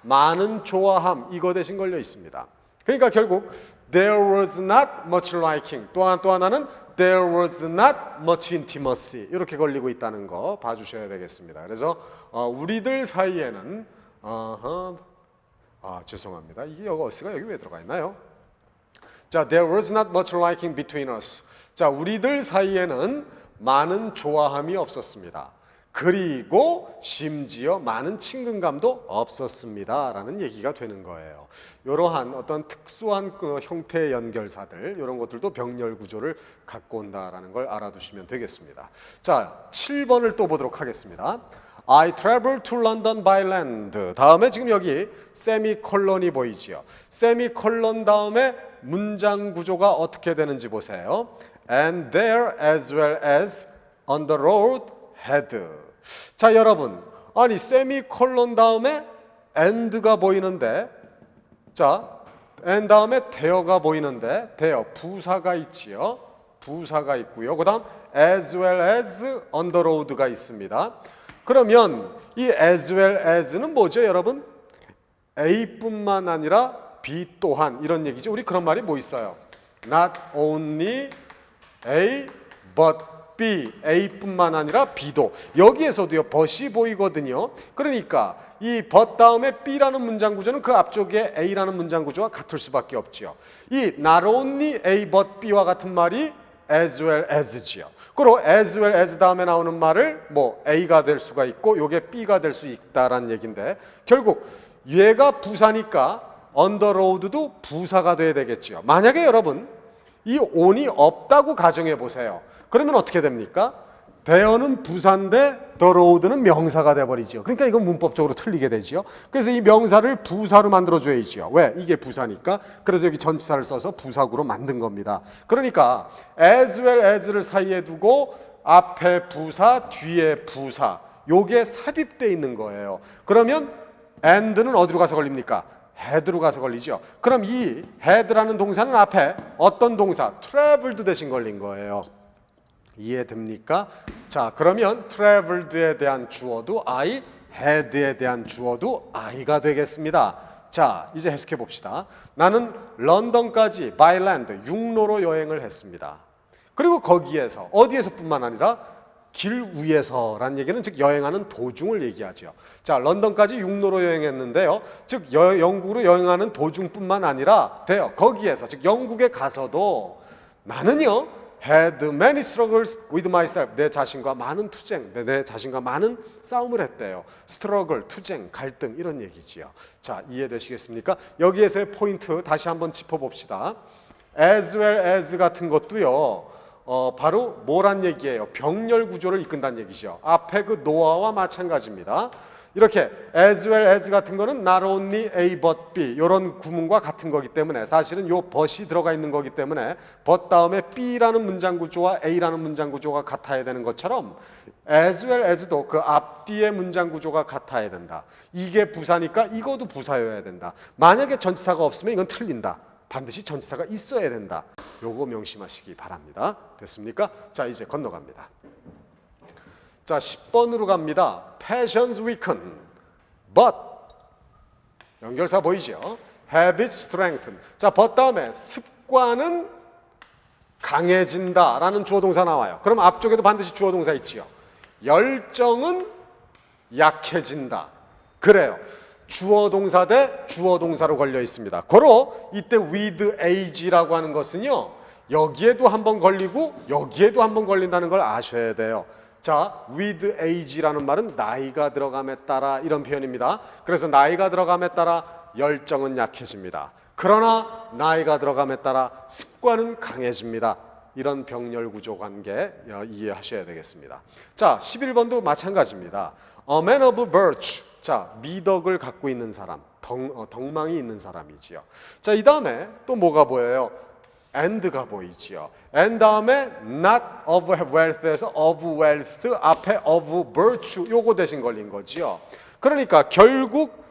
많은 좋아함 이거 대신 걸려 있습니다. 그러니까 결국 There was not much liking. 또 하나는 There was not much intimacy. 이렇게 걸리고 있다는 거 봐주셔야 되겠습니다. 그래서 우리들 사이에는 죄송합니다. 이게 어스가 여기 왜 들어가 있나요? 자, There was not much liking between us. 자, 우리들 사이에는 많은 좋아함이 없었습니다. 그리고 심지어 많은 친근감도 없었습니다 라는 얘기가 되는 거예요. 이러한 어떤 특수한 그 형태의 연결사들 이런 것들도 병렬 구조를 갖고 온다라는 걸 알아두시면 되겠습니다. 자, 7번을 또 보도록 하겠습니다. I traveled to London by land. 다음에 지금 여기 세미콜론이 보이지요. 세미콜론 다음에 문장 구조가 어떻게 되는지 보세요. And there as well as on the road had. 자, 여러분, 아니 세미콜론 다음에 and가 보이는데, 자, and 다음에 there가 보이는데, there 부사가 있지요. 부사가 있고요. 그다음 as well as on the road가 있습니다. 그러면 이 as well as는 뭐죠, 여러분? A뿐만 아니라 B 또한 이런 얘기죠. 우리 그런 말이 뭐 있어요? Not only A but B, A뿐만 아니라 B도. 여기에서도요, but이 보이거든요. 그러니까 이 but 다음에 B라는 문장 구조는 그 앞쪽에 A라는 문장 구조와 같을 수밖에 없지요. 이 not only A but B와 같은 말이 as well as지요. 그리고 as well as 다음에 나오는 말을 뭐 A가 될 수가 있고 요게 B가 될 수 있다라는 얘기인데 결국 얘가 부사니까 on the road도 부사가 돼야 되겠죠. 만약에 여러분 이 on이 없다고 가정해 보세요. 그러면 어떻게 됩니까? there는 부사인데 the road는 명사가 돼버리죠. 그러니까 이건 문법적으로 틀리게 되죠. 그래서 이 명사를 부사로 만들어줘야죠. 왜? 이게 부사니까. 그래서 여기 전치사를 써서 부사구로 만든 겁니다. 그러니까 as well as를 사이에 두고 앞에 부사, 뒤에 부사 요게 삽입되어 있는 거예요. 그러면 and는 어디로 가서 걸립니까? had로 가서 걸리죠. 그럼 이 had라는 동사는 앞에 어떤 동사? traveled 대신 걸린 거예요. 이해됩니까? 자, 그러면 traveled에 대한 주어도 I, had에 대한 주어도 I가 되겠습니다. 자, 이제 해석해 봅시다. 나는 런던까지 by land, 육로로 여행을 했습니다. 그리고 거기에서, 어디에서뿐만 아니라 길 위에서라는 얘기는 즉 여행하는 도중을 얘기하죠. 자, 런던까지 육로로 여행했는데요. 즉 영국으로 여행하는 도중뿐만 아니라 돼요. 거기에서 즉 영국에 가서도 나는요 had many struggles with myself. 내 자신과 많은 투쟁, 내 자신과 많은 싸움을 했대요. struggle, 투쟁, 갈등 이런 얘기지요. 자, 이해되시겠습니까? 여기에서의 포인트 다시 한번 짚어봅시다. as well as 같은 것도요. 바로 뭐란 얘기예요? 병렬 구조를 이끈다는 얘기죠. 앞에 그 노아와 마찬가지입니다. 이렇게 as well as 같은 거는 not only A but B 이런 구문과 같은 거기 때문에 사실은 요 but이 들어가 있는 거기 때문에 but 다음에 B라는 문장 구조와 A라는 문장 구조가 같아야 되는 것처럼 as well as도 그 앞뒤의 문장 구조가 같아야 된다. 이게 부사니까 이것도 부사여야 된다. 만약에 전치사가 없으면 이건 틀린다. 반드시 전치사가 있어야 된다. 요거 명심하시기 바랍니다. 됐습니까? 자, 이제 건너갑니다. 자, 10번으로 갑니다. Passions weaken, but 연결사 보이죠? Habits strengthen. 자, but 다음에 습관은 강해진다라는 주어동사 나와요. 그럼 앞쪽에도 반드시 주어동사 있지요. 열정은 약해진다. 그래요. 주어동사 대 주어동사로 걸려 있습니다. 고로 이때 with age라고 하는 것은요. 여기에도 한번 걸리고 여기에도 한번 걸린다는 걸 아셔야 돼요. 자, with age라는 말은 나이가 들어감에 따라 이런 표현입니다. 그래서 나이가 들어감에 따라 열정은 약해집니다. 그러나 나이가 들어감에 따라 습관은 강해집니다. 이런 병렬 구조 관계 이해하셔야 되겠습니다. 자, 11번도 마찬가지입니다. A man of virtue. 자, 미덕을 갖고 있는 사람, 덕망이 있는 사람이지요. 자, 이 다음에 또 뭐가 보여요? and가 보이지요. and 다음에 not of wealth에서 of wealth 앞에 of virtue 요거 대신 걸린 거지요. 그러니까 결국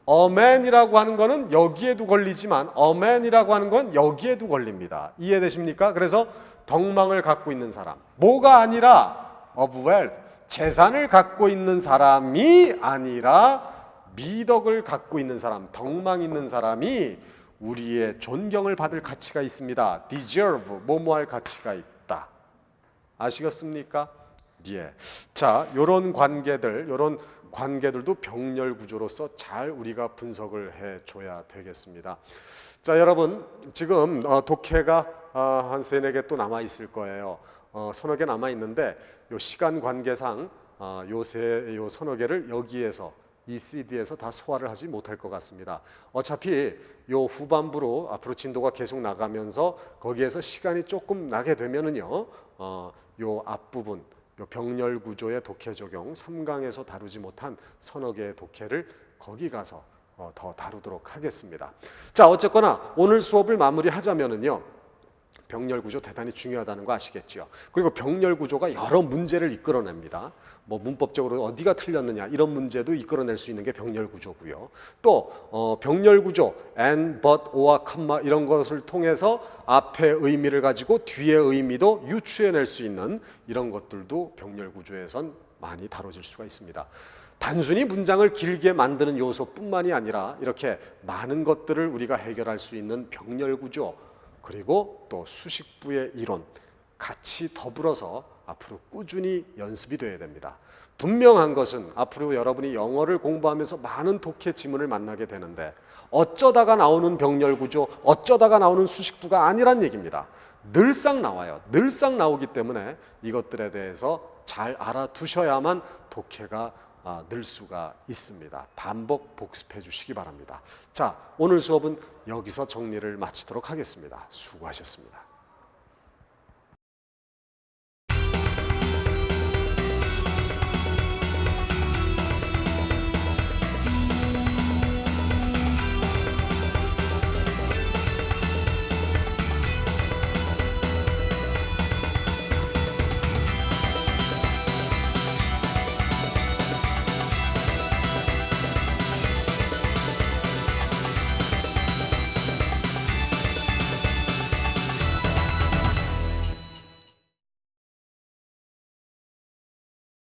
a man이라고 하는 거는 여기에도 걸리지만 a man이라고 하는 건 여기에도 걸립니다. 이해되십니까? 그래서 덕망을 갖고 있는 사람, 뭐가 아니라 of wealth, 재산을 갖고 있는 사람이 아니라 미덕을 갖고 있는 사람, 덕망 있는 사람이 우리의 존경을 받을 가치가 있습니다. deserve, 뭐뭐할 가치가 있다. 아시겠습니까? 예. 자, 요런 관계들도 병렬 구조로서 잘 우리가 분석을 해줘야 되겠습니다. 자, 여러분 지금 독해가 한 3, 4개 또 남아 있을 거예요. 서너 개 남아 있는데 요 시간 관계상 요 서너 개를 여기에서 이 CD에서 다 소화를 하지 못할 것 같습니다. 어차피 요 후반부로 앞으로 진도가 계속 나가면서 거기에서 시간이 조금 나게 되면은요, 요 앞부분, 요 병렬 구조의 독해 적용 3강에서 다루지 못한 서너 개의 독해를 거기 가서 더 다루도록 하겠습니다. 자, 어쨌거나 오늘 수업을 마무리하자면은요. 병렬 구조 대단히 중요하다는 거 아시겠죠? 그리고 병렬 구조가 여러 문제를 이끌어냅니다. 뭐 문법적으로 어디가 틀렸느냐 이런 문제도 이끌어낼 수 있는 게 병렬 구조고요. 또 병렬 구조 and, but, or와 comma 이런 것을 통해서 앞의 의미를 가지고 뒤의 의미도 유추해낼 수 있는 이런 것들도 병렬 구조에선 많이 다뤄질 수가 있습니다. 단순히 문장을 길게 만드는 요소뿐만이 아니라 이렇게 많은 것들을 우리가 해결할 수 있는 병렬 구조 그리고 또 수식부의 이론 같이 더불어서 앞으로 꾸준히 연습이 돼야 됩니다. 분명한 것은 앞으로 여러분이 영어를 공부하면서 많은 독해 지문을 만나게 되는데 어쩌다가 나오는 병렬 구조, 어쩌다가 나오는 수식부가 아니란 얘기입니다. 늘상 나와요. 늘상 나오기 때문에 이것들에 대해서 잘 알아두셔야만 독해가 늘 수가 있습니다. 반복 복습해 주시기 바랍니다. 자, 오늘 수업은 여기서 정리를 마치도록 하겠습니다. 수고하셨습니다.